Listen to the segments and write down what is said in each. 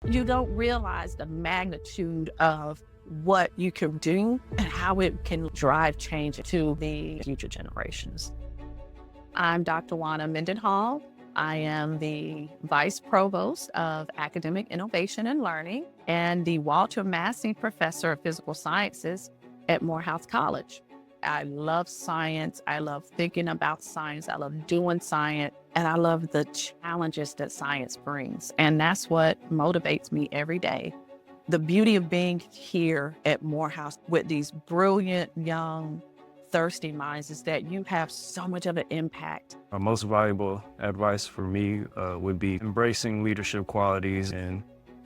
You don't realize the magnitude of what you can do and how it can drive change to the future generations. I'm Dr. Juana Mendenhall. I am the Vice Provost of Academic Innovation and Learning and the Walter Massey Professor of Physical Sciences at Morehouse College. I love science. I love thinking about science. I love doing science. And I love the challenges that science brings. And that's what motivates me every day. The beauty of being here at Morehouse with these brilliant, young, thirsty minds is that you have so much of an impact. Our most valuable advice for me would be embracing leadership qualities and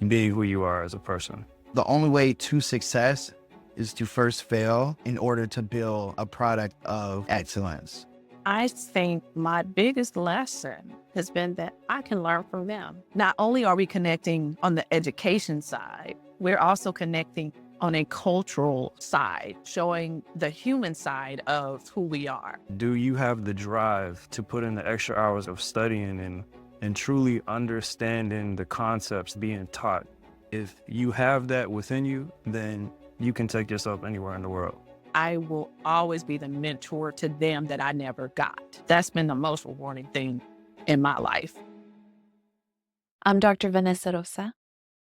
being who you are as a person. The only way to success is to first fail in order to build a product of excellence. I think my biggest lesson has been that I can learn from them. Not only are we connecting on the education side, we're also connecting on a cultural side, showing the human side of who we are. Do you have the drive to put in the extra hours of studying and truly understanding the concepts being taught? If you have that within you, then you can take yourself anywhere in the world. I will always be the mentor to them that I never got. That's been the most rewarding thing in my life. I'm Dr. Vanessa Rosa.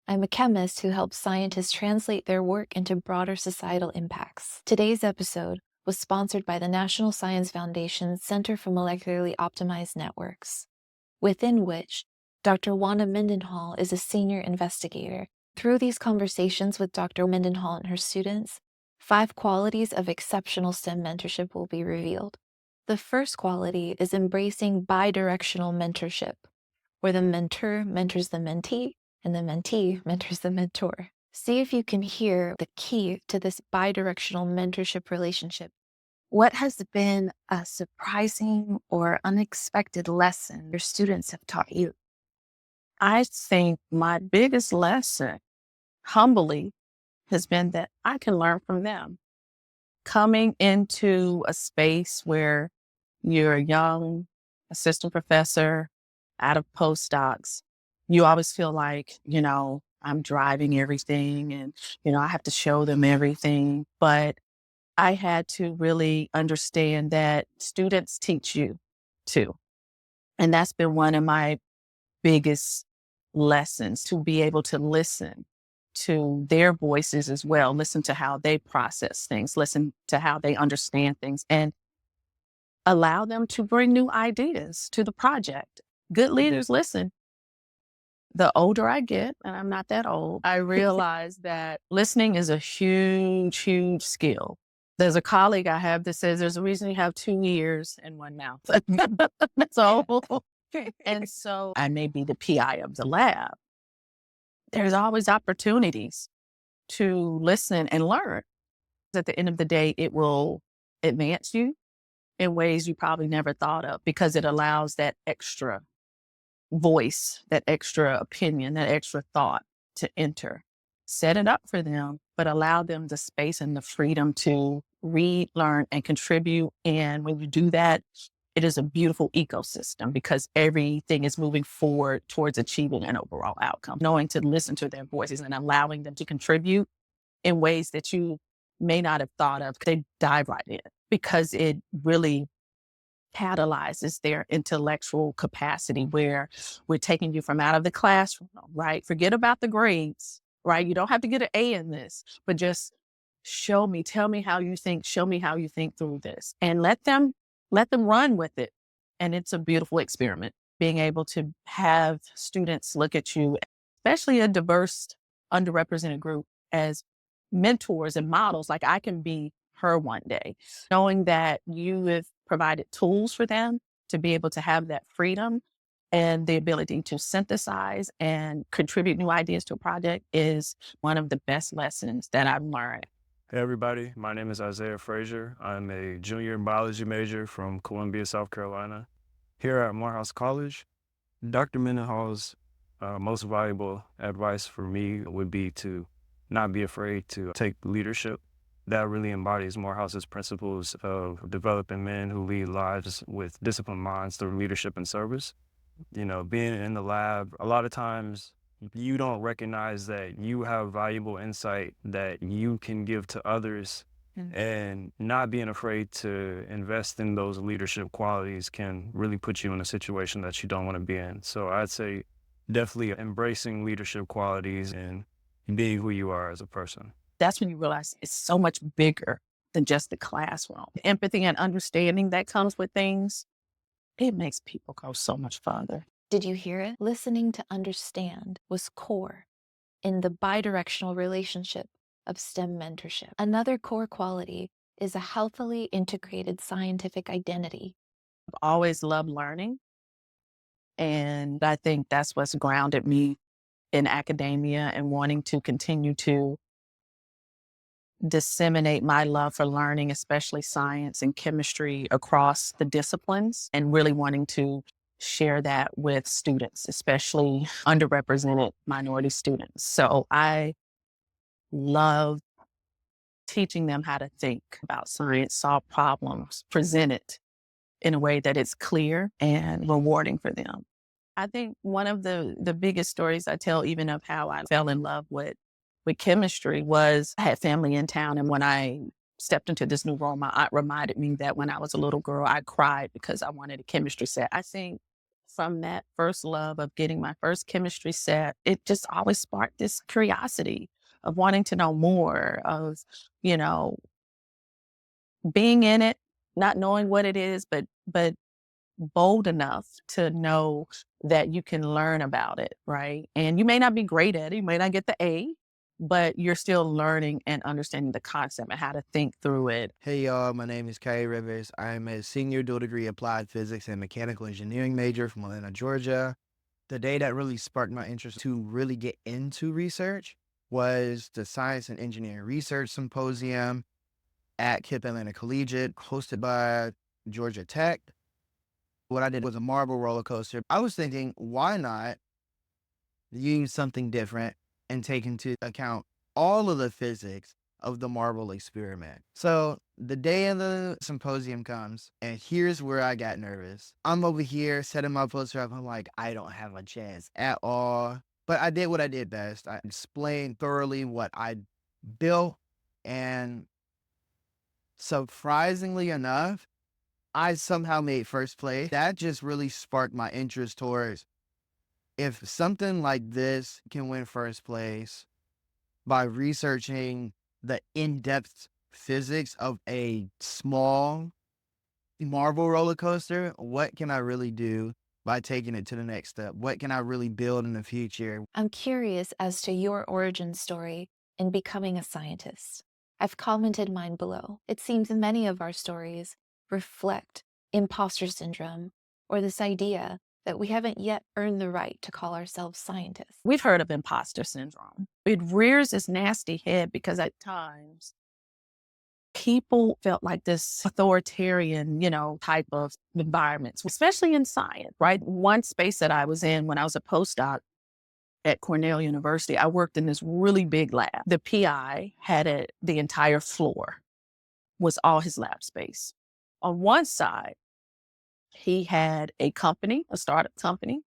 I'm a chemist who helps scientists translate their work into broader societal impacts. Today's episode was sponsored by the National Science Foundation's Center for Molecularly Optimized Networks, within which Dr. Juana Mendenhall is a senior investigator. Through these conversations with Dr. Mendenhall and her students, 5 qualities of exceptional STEM mentorship will be revealed. The first quality is embracing bidirectional mentorship, where the mentor mentors the mentee and the mentee mentors the mentor. See if you can hear the key to this bidirectional mentorship relationship. What has been a surprising or unexpected lesson your students have taught you? I think my biggest lesson, humbly, has been that I can learn from them. Coming into a space where you're a young assistant professor out of postdocs, you always feel like, I'm driving everything and, I have to show them everything. But I had to really understand that students teach you too. And that's been one of my biggest lessons, to be able to listen to their voices as well, listen to how they process things, listen to how they understand things, and allow them to bring new ideas to the project. Good leaders listen. The older I get, and I'm not that old, I realize that listening is a huge, huge skill. There's a colleague I have that says there's a reason you have 2 ears and 1 mouth. And so I may be the PI of the lab. There's always opportunities to listen and learn. At the end of the day, it will advance you in ways you probably never thought of, because it allows that extra voice, that extra opinion, that extra thought to enter. Set it up for them, but allow them the space and the freedom to read, learn, and contribute. And when you do that, it is a beautiful ecosystem, because everything is moving forward towards achieving an overall outcome. Knowing to listen to their voices and allowing them to contribute in ways that you may not have thought of, they dive right in, because it really catalyzes their intellectual capacity, where we're taking you from out of the classroom, right? Forget about the grades, right? You don't have to get an A in this, but just show me, tell me how you think, show me how you think through this, and let them run with it. And it's a beautiful experiment, being able to have students look at you, especially a diverse, underrepresented group, as mentors and models. Like, I can be her one day, knowing that you have provided tools for them to be able to have that freedom and the ability to synthesize and contribute new ideas to a project is one of the best lessons that I've learned. Hey everybody, my name is Isaiah Frazier. I'm a junior biology major from Columbia, South Carolina. Here at Morehouse College, Dr. Mendenhall's most valuable advice for me would be to not be afraid to take leadership. That really embodies Morehouse's principles of developing men who lead lives with disciplined minds through leadership and service. Being in the lab, a lot of times you don't recognize that you have valuable insight that you can give to others, and not being afraid to invest in those leadership qualities can really put you in a situation that you don't want to be in. So I'd say definitely embracing leadership qualities and being who you are as a person. That's when you realize it's so much bigger than just the classroom. Empathy and understanding that comes with things, it makes people go so much farther. Did you hear it? Listening to understand was core in the bidirectional relationship of STEM mentorship. Another core quality is a healthily integrated scientific identity. I've always loved learning. And I think that's what's grounded me in academia and wanting to continue to disseminate my love for learning, especially science and chemistry across the disciplines, and really wanting to share that with students, especially underrepresented minority students. So I love teaching them how to think about science, solve problems, present it in a way that it's clear and rewarding for them. I think one of the biggest stories I tell, even of how I fell in love with chemistry, was I had family in town, and when I stepped into this new role, my aunt reminded me that when I was a little girl, I cried because I wanted a chemistry set. I think from that first love of getting my first chemistry set, it just always sparked this curiosity of wanting to know more, of, you know, being in it, not knowing what it is, but bold enough to know that you can learn about it, right? And you may not be great at it, you may not get the A, but you're still learning and understanding the concept and how to think through it. Hey y'all, my name is Khari. I'm a senior dual degree applied physics and mechanical engineering major from Atlanta, Georgia. The day that really sparked my interest to really get into research was the Science and Engineering Research Symposium at KIPP Atlanta Collegiate, hosted by Georgia Tech. What I did was a marble roller coaster. I was thinking, why not use something different and take into account all of the physics of the marble experiment? So the day of the symposium comes, and here's where I got nervous. I'm over here setting my poster up. I'm like, I don't have a chance at all. But I did what I did best. I explained thoroughly what I built, and surprisingly enough, I somehow made first place. That just really sparked my interest towards, if something like this can win first place by researching the in-depth physics of a small marble roller coaster, what can I really do by taking it to the next step? What can I really build in the future? I'm curious as to your origin story in becoming a scientist. I've commented mine below. It seems many of our stories reflect imposter syndrome, or this idea that we haven't yet earned the right to call ourselves scientists. We've heard of imposter syndrome. It rears its nasty head because at times people felt like this authoritarian, type of environments, especially in science, right? One space that I was in when I was a postdoc at Cornell University, I worked in this really big lab. The PI had the entire floor was all his lab space. On one side, he had a company, a startup company.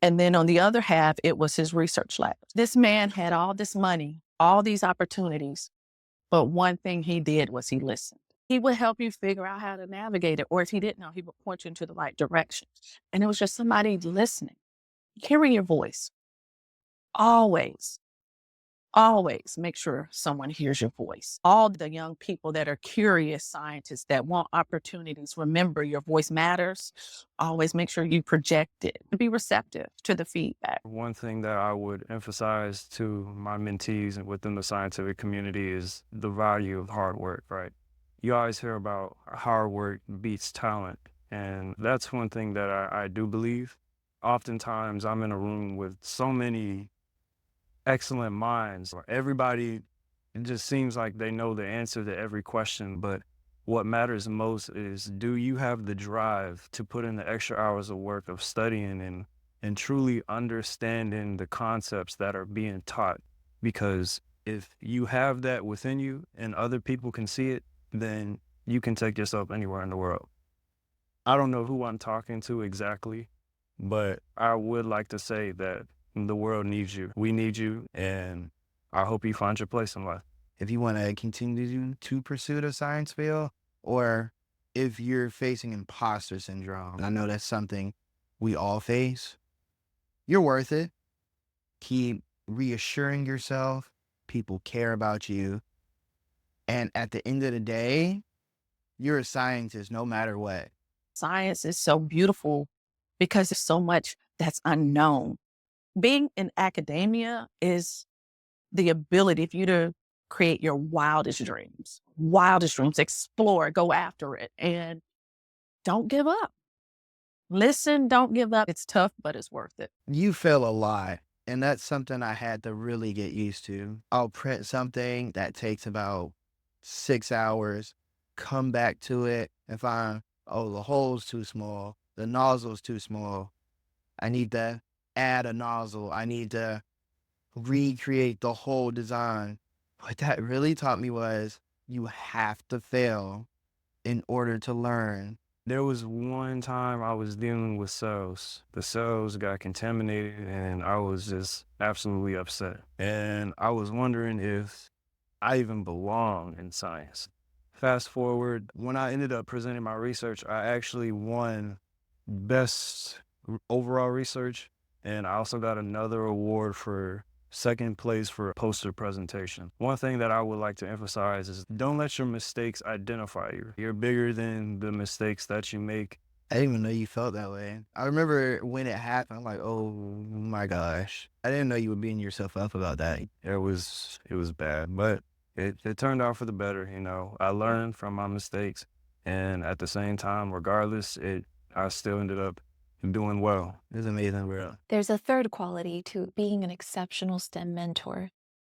And then on the other half, it was his research lab. This man had all this money, all these opportunities, but one thing he did was he listened. He would help you figure out how to navigate it, or if he didn't know, he would point you into the right direction. And it was just somebody listening, hearing your voice. Always, always make sure someone hears your voice. All the young people that are curious scientists that want opportunities, remember your voice matters. Always make sure you project it. Be receptive to the feedback. One thing that I would emphasize to my mentees and within the scientific community is the value of hard work, right? You always hear about hard work beats talent. And that's one thing that I do believe. Oftentimes I'm in a room with so many excellent minds, or everybody, it just seems like they know the answer to every question. But what matters most is, do you have the drive to put in the extra hours of work of studying and truly understanding the concepts that are being taught? Because if you have that within you and other people can see it, then you can take yourself anywhere in the world. I don't know who I'm talking to exactly, but I would like to say that The world needs you. We need you, and I hope you find your place in life. If you want to continue to pursue the science field, or if you're facing imposter syndrome, and I know that's something we all face, you're worth it. Keep reassuring yourself people care about you. And at the end of the day, you're a scientist no matter what. Science is so beautiful because there's so much that's unknown. Being in academia is the ability for you to create your wildest dreams, explore, go after it, and don't give up. Listen, don't give up. It's tough, but it's worth it. You fail a lot. And that's something I had to really get used to. I'll print something that takes about 6 hours, come back to it and find, oh, the hole's too small, the nozzle's too small. I need to add a nozzle. I need to recreate the whole design. What that really taught me was you have to fail in order to learn. There was one time I was dealing with cells. The cells got contaminated and I was just absolutely upset. And I was wondering if I even belong in science. Fast forward, when I ended up presenting my research, I actually won best overall research. And I also got another award for second place for a poster presentation. One thing that I would like to emphasize is don't let your mistakes identify you. You're bigger than the mistakes that you make. I didn't even know you felt that way. I remember when it happened, I'm like, oh my gosh. I didn't know you were beating yourself up about that. It was bad, but it turned out for the better, you know. I learned from my mistakes, and at the same time, regardless, I still ended up doing well. It was amazing, bro. There's a third quality to being an exceptional STEM mentor,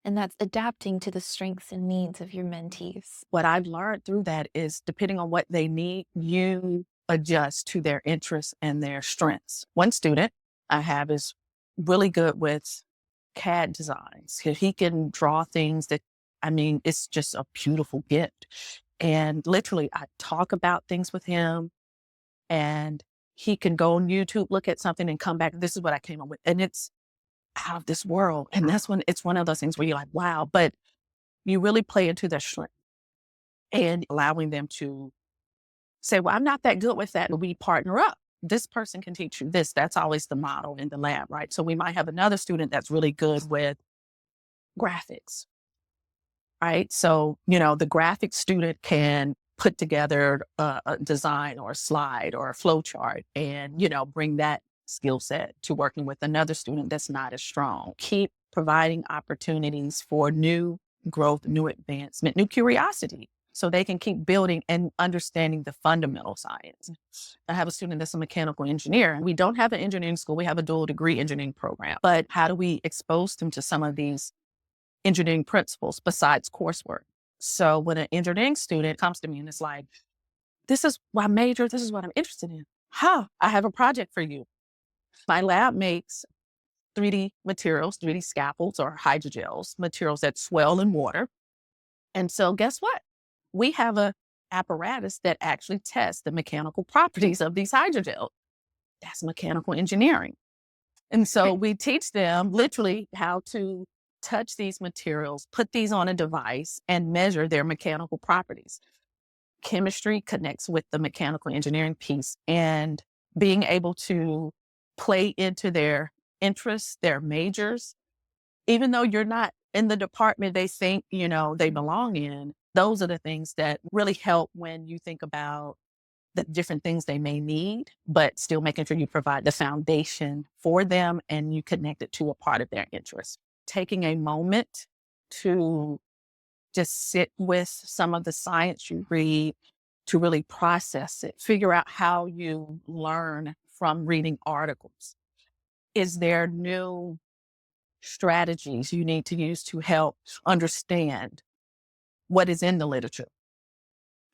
and that's adapting to the strengths and needs of your mentees. What I've learned through that is depending on what they need, you adjust to their interests and their strengths. One student I have is really good with CAD designs. He can draw things that, I mean, it's just a beautiful gift. And literally, I talk about things with him, and he can go on YouTube, look at something, and come back. This is what I came up with. And it's out of this world. And that's when it's one of those things where you're like, wow, but you really play into their strength and allowing them to say, well, I'm not that good with that. But we partner up. This person can teach you this. That's always the model in the lab, right? So we might have another student that's really good with graphics, right? So, the graphic student can put together a design or a slide or a flow chart and, bring that skill set to working with another student that's not as strong. Keep providing opportunities for new growth, new advancement, new curiosity, so they can keep building and understanding the fundamental science. I have a student that's a mechanical engineer. We don't have an engineering school. We have a dual degree engineering program. But how do we expose them to some of these engineering principles besides coursework? So when an engineering student comes to me and it's like, this is my major, this is what I'm interested in. I have a project for you. My lab makes 3D materials, 3D scaffolds or hydrogels, materials that swell in water. And so guess what? We have a apparatus that actually tests the mechanical properties of these hydrogels. That's mechanical engineering. And so we teach them literally how to touch these materials, put these on a device, and measure their mechanical properties. Chemistry connects with the mechanical engineering piece, and being able to play into their interests, their majors, even though you're not in the department they think, they belong in. Those are the things that really help when you think about the different things they may need, but still making sure you provide the foundation for them and you connect it to a part of their interest. Taking a moment to just sit with some of the science you read, to really process it, figure out how you learn from reading articles. Is there new strategies you need to use to help understand what is in the literature?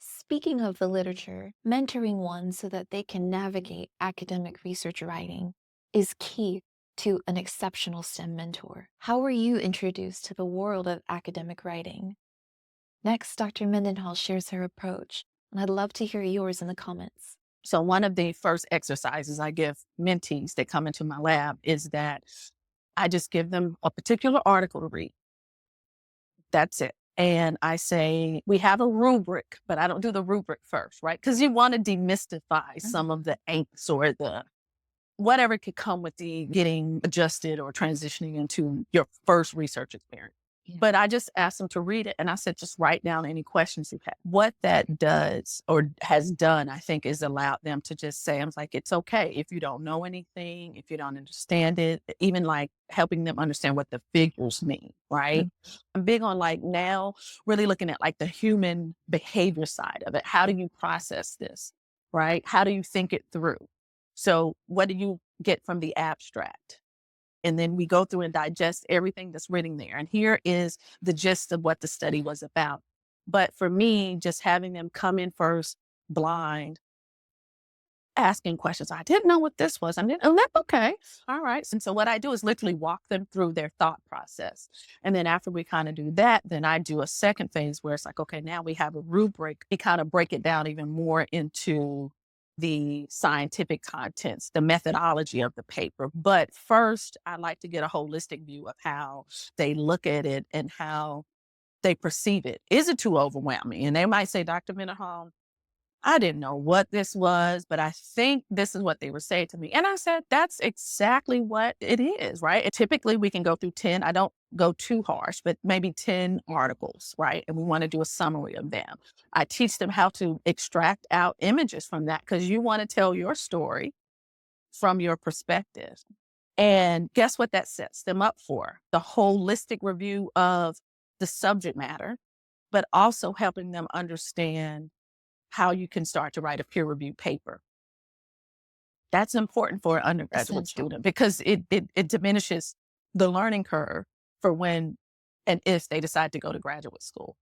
Speaking of the literature, mentoring one so that they can navigate academic research writing is key to an exceptional STEM mentor. How were you introduced to the world of academic writing? Next, Dr. Mendenhall shares her approach, and I'd love to hear yours in the comments. So one of the first exercises I give mentees that come into my lab is that I just give them a particular article to read. That's it. And I say, we have a rubric, but I don't do the rubric first, right? Because you want to demystify some of the angst or the whatever could come with the getting adjusted or transitioning into your first research experience. Yeah. But I just asked them to read it. And I said, just write down any questions you've had. What that does or has done, I think, is allowed them to just say, I'm like, it's okay if you don't know anything, if you don't understand it, even like helping them understand what the figures mean, right? I'm big on like now really looking at like the human behavior side of it. How do you process this, right? How do you think it through? So what do you get from the abstract? And then we go through and digest everything that's written there. And here is the gist of what the study was about. But for me, just having them come in first blind, asking questions. I didn't know what this was. Oh, that's okay. All right. And so what I do is literally walk them through their thought process. And then after we kind of do that, then I do a second phase where it's like, okay, now we have a rubric. We kind of break it down even more into the scientific contents, the methodology of the paper. But first, I like to get a holistic view of how they look at it and how they perceive it. Is it too overwhelming? And they might say, Dr. Mendenhall, I didn't know what this was, but I think this is what they were saying to me. And I said, that's exactly what it is, right? And typically we can go through 10, I don't go too harsh, but maybe 10 articles, right? And we want to do a summary of them. I teach them how to extract out images from that because you want to tell your story from your perspective. And guess what that sets them up for? The holistic review of the subject matter, but also helping them understand how you can start to write a peer-reviewed paper. That's important for an undergraduate student because it diminishes the learning curve for when and if they decide to go to graduate school.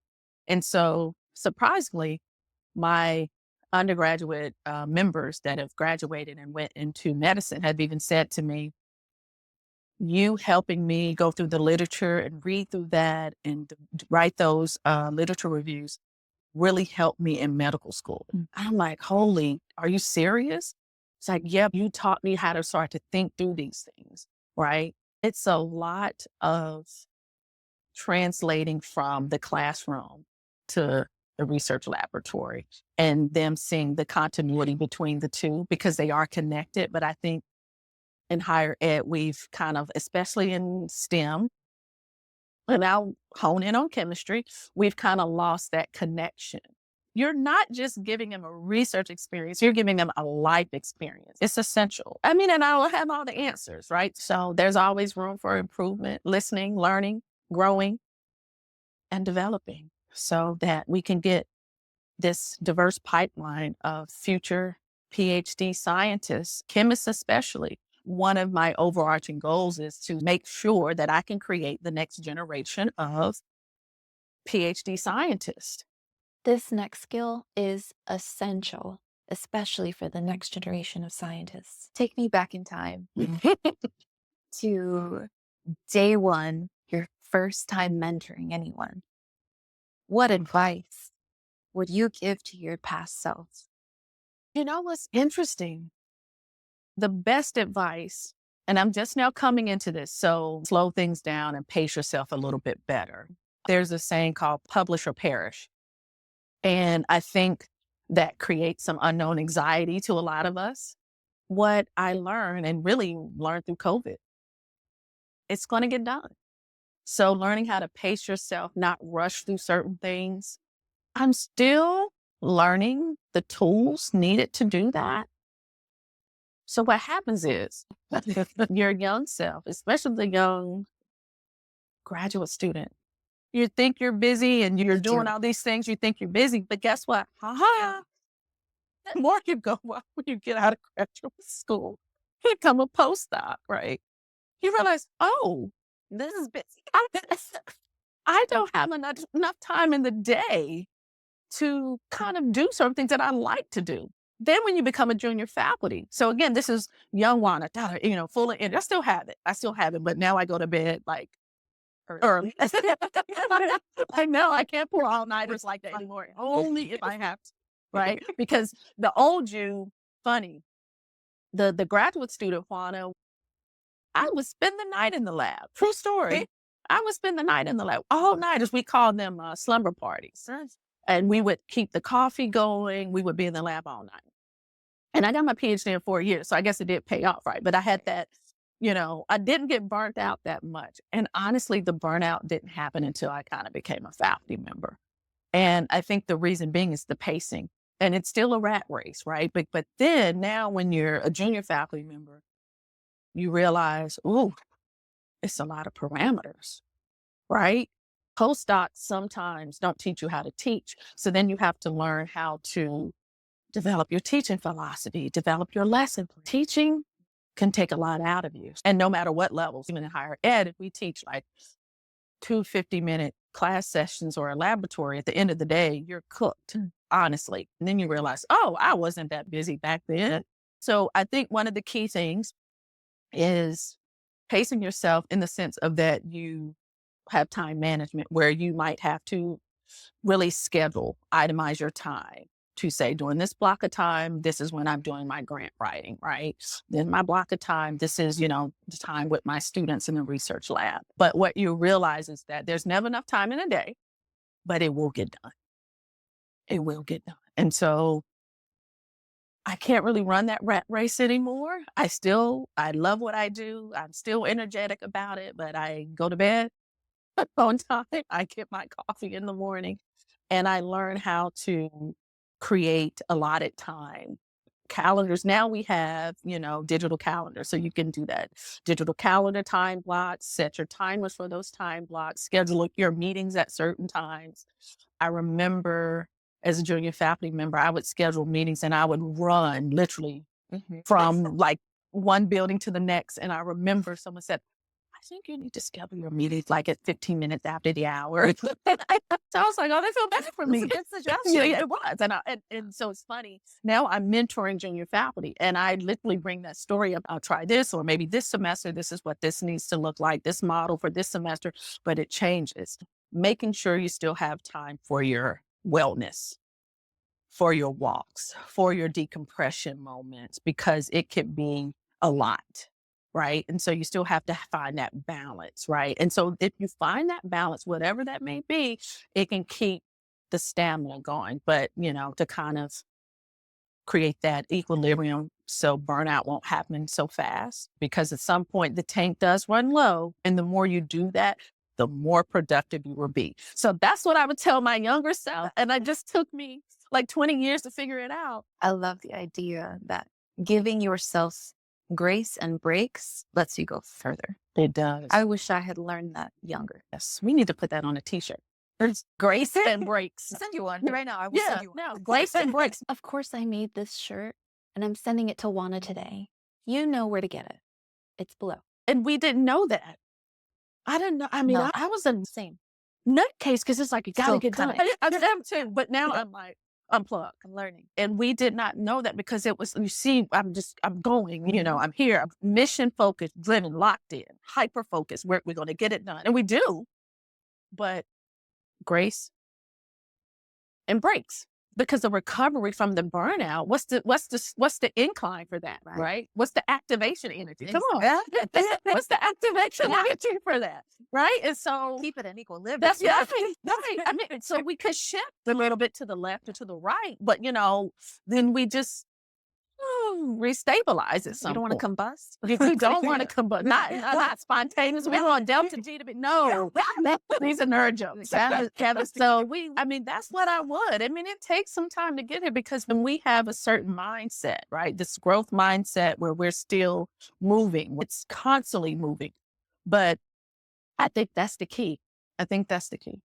And so surprisingly, my undergraduate members that have graduated and went into medicine have even said to me, you helping me go through the literature and read through that and write those literature reviews really helped me in medical school. I'm like, holy, are you serious? It's like, yeah, you taught me how to start to think through these things, right? It's a lot of translating from the classroom to the research laboratory and them seeing the continuity between the two because they are connected. But I think in higher ed, we've kind of, especially in STEM, and I'll hone in on chemistry, we've kind of lost that connection. You're not just giving them a research experience, you're giving them a life experience. It's essential. I mean, and I don't have all the answers, right? So there's always room for improvement, listening, learning, growing, and developing so that we can get this diverse pipeline of future PhD scientists, chemists especially. One of my overarching goals is to make sure that I can create the next generation of PhD scientists. This next skill is essential, especially for the next generation of scientists. Take me back in time to day one, your first time mentoring anyone. What advice would you give to your past self? You know what's interesting? The best advice, and I'm just now coming into this, so slow things down and pace yourself a little bit better. There's a saying called publish or perish. And I think that creates some unknown anxiety to a lot of us. What I learned and really learned through COVID, it's going to get done. So learning how to pace yourself, not rush through certain things. I'm still learning the tools needed to do that. So what happens is your young self, especially the young graduate student, you think you're busy and you're doing all these things. You think you're busy, but guess what? The more you go up when you get out of graduate school, you become a postdoc, right? You realize, oh, this is busy. I don't have enough time in the day to kind of do certain things that I like to do. Then when you become a junior faculty. So again, this is young Juana, full of energy. I still have it, but now I go to bed like early. I know I can't pull all-nighters like that anymore. Only if I have to, right? Because the old you, funny, the graduate student Juana, I would spend the night in the lab. True story. I would spend the night in the lab, all night, as we call them, slumber parties. And we would keep the coffee going. We would be in the lab all night. And I got my PhD in 4 years, so I guess it did pay off, right? But I had that, I didn't get burnt out that much. And honestly, the burnout didn't happen until I kind of became a faculty member. And I think the reason being is the pacing. And it's still a rat race, right? But then now when you're a junior faculty member, you realize, ooh, it's a lot of parameters, right? Postdocs sometimes don't teach you how to teach. So then you have to learn how to develop your teaching philosophy, develop your lesson. Teaching can take a lot out of you. And no matter what levels, even in higher ed, if we teach like 2 50-minute class sessions or a laboratory, at the end of the day, you're cooked, honestly. And then you realize, oh, I wasn't that busy back then. So I think one of the key things is pacing yourself in the sense of that you have time management where you might have to really schedule, itemize your time to say, during this block of time, this is when I'm doing my grant writing, right? Then my block of time, this is, the time with my students in the research lab. But what you realize is that there's never enough time in a day, but it will get done. It will get done. And so I can't really run that rat race anymore. I love what I do. I'm still energetic about it, but I go to bed on time. I get my coffee in the morning and I learn how to create allotted time. Calendars. Now we have, digital calendars. So you can do that. Digital calendar time blocks, set your timers for those time blocks, schedule your meetings at certain times. I remember as a junior faculty member, I would schedule meetings and I would run literally from like one building to the next. And I remember someone said, I think you need to schedule your meetings like at 15 minutes after the hour. So I was like, oh, they feel better for me. That's a good suggestion. Yeah, it was. And so it's funny. Now I'm mentoring junior faculty and I literally bring that story up. I'll try this, or maybe this semester, this is what this needs to look like, this model for this semester, but it changes. Making sure you still have time for your wellness, for your walks, for your decompression moments, because it can be a lot. Right. And so you still have to find that balance. Right. And so if you find that balance, whatever that may be, it can keep the stamina going. But, to kind of create that equilibrium so burnout won't happen so fast, because at some point the tank does run low. And the more you do that, the more productive you will be. So that's what I would tell my younger self. And it just took me like 20 years to figure it out. I love the idea that giving yourself grace and breaks lets you go further. It does. I wish I had learned that younger. Yes, we need to put that on a t-shirt. There's grace and breaks. I'll send you one right now. I will send you one. No, grace and breaks. Of course, I made this shirt and I'm sending it to Juana today. You know where to get it. It's below. And we didn't know that. I didn't know. I mean, No. I was a Same. nutcase because it's like, you got to Still get done. kinda- I am too. But now I'm like, unplug. I'm learning. And we did not know that because it was, you see, I'm going, I'm here, I'm mission focused, driven, locked in, hyper focused. We're going to get it done. And we do. But grace and breaks, because the recovery from the burnout, what's the incline for that, right? What's the activation energy? Come on. What's the activation energy for that? Right. And so Keep it in equilibrium. that's right. I mean, so we could shift a little bit to the left or to the right, but then we just restabilize it. You don't want to combust? You don't want to combust. Not spontaneous. We want delta G to be no. These are nerd jokes. So that's what I would. I mean, it takes some time to get here, because when we have a certain mindset, right? This growth mindset where we're still moving, it's constantly moving. But I think that's the key.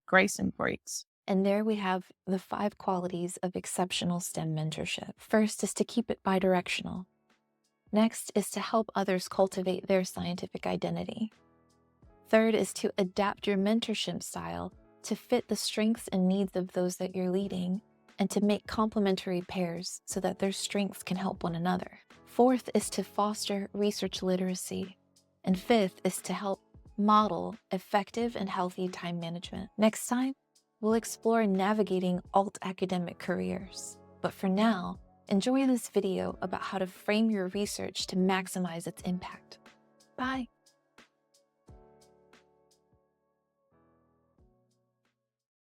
Grace and breaks. And there we have the 5 qualities of exceptional STEM mentorship. First is to keep it bidirectional. Next is to help others cultivate their scientific identity. Third is to adapt your mentorship style to fit the strengths and needs of those that you're leading, and to make complementary pairs so that their strengths can help one another. Fourth is to foster research literacy. And fifth is to help model effective and healthy time management. Next time, we'll explore navigating alt-academic careers. But for now, enjoy this video about how to frame your research to maximize its impact. Bye.